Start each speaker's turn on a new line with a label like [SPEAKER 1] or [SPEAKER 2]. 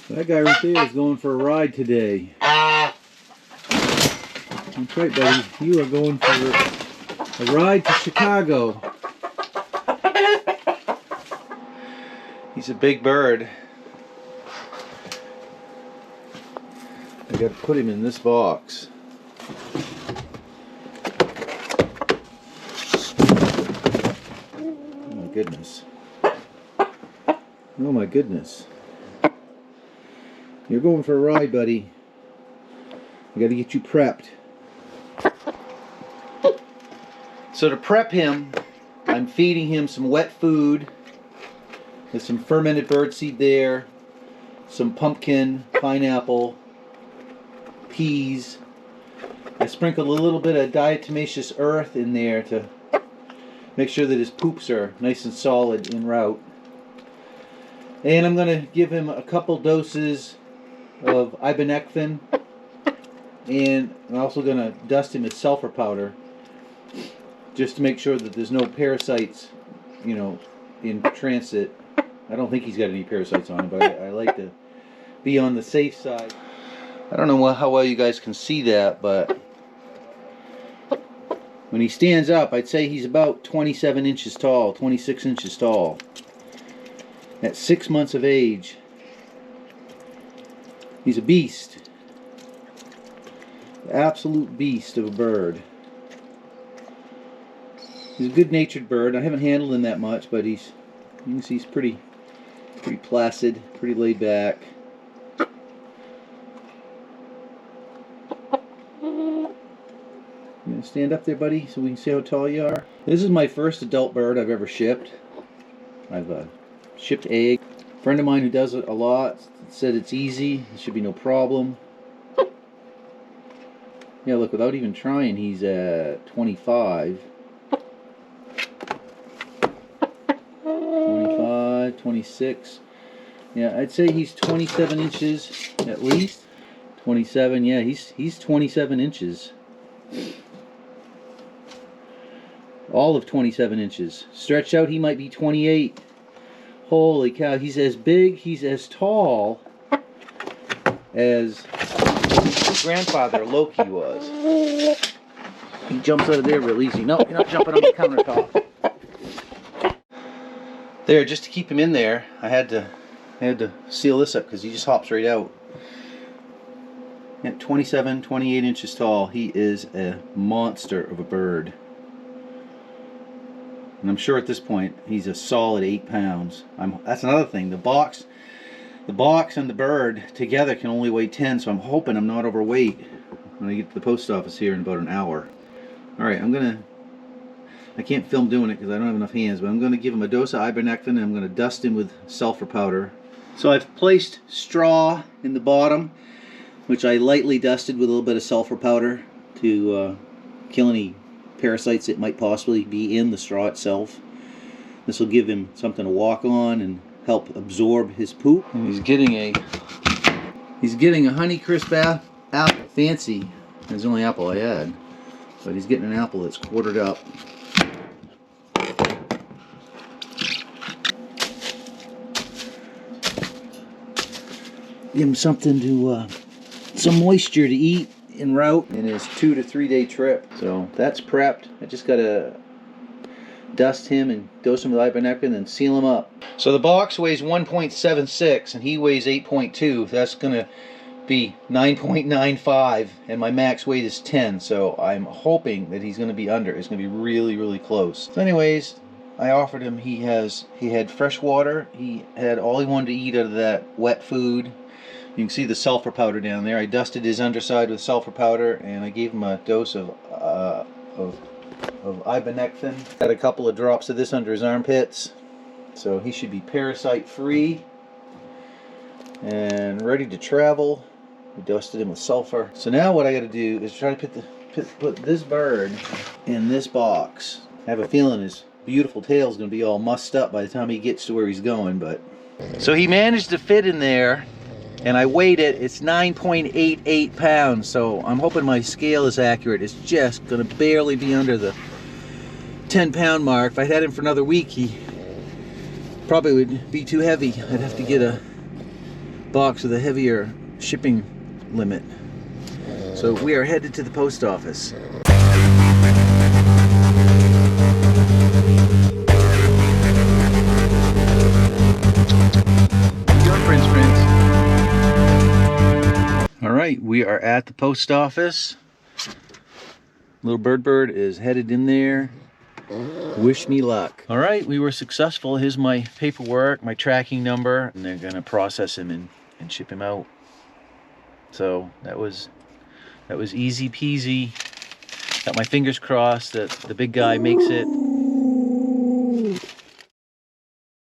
[SPEAKER 1] That guy right there is going for a ride today. That's right, buddy. You are going for a ride to Chicago. He's a big bird. I got to put him in this box. Oh my goodness. Oh my goodness. You're going for a ride, buddy. I got to get you prepped. So to prep him, I'm feeding him some wet food. There's some fermented birdseed there, some pumpkin, pineapple, peas. I sprinkled a little bit of diatomaceous earth in there to make sure that his poops are nice and solid en route. And I'm going to give him a couple doses of ibuprofen, and I'm also going to dust him with sulfur powder just to make sure that there's no parasites, you know, in transit. I don't think he's got any parasites on him, but I like to be on the safe side. I don't know how well you guys can see that, but when he stands up, I'd say he's about 27 inches tall, 26 inches tall. At 6 months of age, he's a beast. Absolute beast of a bird. He's a good-natured bird. I haven't handled him that much, but you can see he's pretty placid, pretty laid back. You gonna stand up there, buddy, so we can see how tall you are? This is my first adult bird I've ever shipped. I've shipped egg. A friend of mine who does it a lot said it's easy. It should be no problem. Yeah, look, without even trying, he's at 25. 25, 26. Yeah, I'd say he's 27 inches at least. 27, yeah, he's 27 inches. All of 27 inches. Stretched out, he might be 28. Holy cow, he's as big, he's as tall as his grandfather Loki was. He jumps out of there real easy. No, you're not jumping on the countertop. There, just to keep him in there, I had to seal this up because he just hops right out. At 27, 28 inches tall, he is a monster of a bird. And I'm sure at this point he's a solid 8 pounds. That's another thing. The box and the bird together can only weigh 10, so I'm hoping I'm not overweight when I get to the post office here in about an hour. All right, I can't film doing it because I don't have enough hands, but I'm going to give him a dose of ibuprofen and I'm going to dust him with sulfur powder. So I've placed straw in the bottom, which I lightly dusted with a little bit of sulfur powder to kill any parasites that might possibly be in the straw itself. This will give him something to walk on and help absorb his poop. And he's getting a Honeycrisp apple. Fancy. It's the only apple I had, but he's getting an apple that's quartered up. Give him something to, some moisture to eat en route in his 2 to 3 day trip. So that's prepped. I just gotta dust him and dose him with ibuprofen and seal him up. So the box weighs 1.76 and he weighs 8.2. That's gonna be 9.95 and my max weight is 10. So I'm hoping that he's gonna be under. It's gonna be really, really close. So anyways, I offered him, he had fresh water. He had all he wanted to eat out of that wet food. You can see the sulfur powder down there. I dusted his underside with sulfur powder and I gave him a dose of ibuprofen. Got a couple of drops of this under his armpits. So he should be parasite free and ready to travel. We dusted him with sulfur. So now what I got to do is try to put this bird in this box. I have a feeling his beautiful tail is going to be all mussed up by the time he gets to where he's going. But so he managed to fit in there. And I weighed it, it's 9.88 pounds, so I'm hoping my scale is accurate. It's just going to barely be under the 10-pound mark. If I had him for another week, he probably would be too heavy. I'd have to get a box with a heavier shipping limit. So we are headed to the post office. All right, we are at the post office. Little Bird is headed in there. Wish me luck. All right, we were successful. Here's my paperwork, my tracking number, and they're gonna process him and ship him out. So that was easy peasy. Got my fingers crossed that the big guy makes it.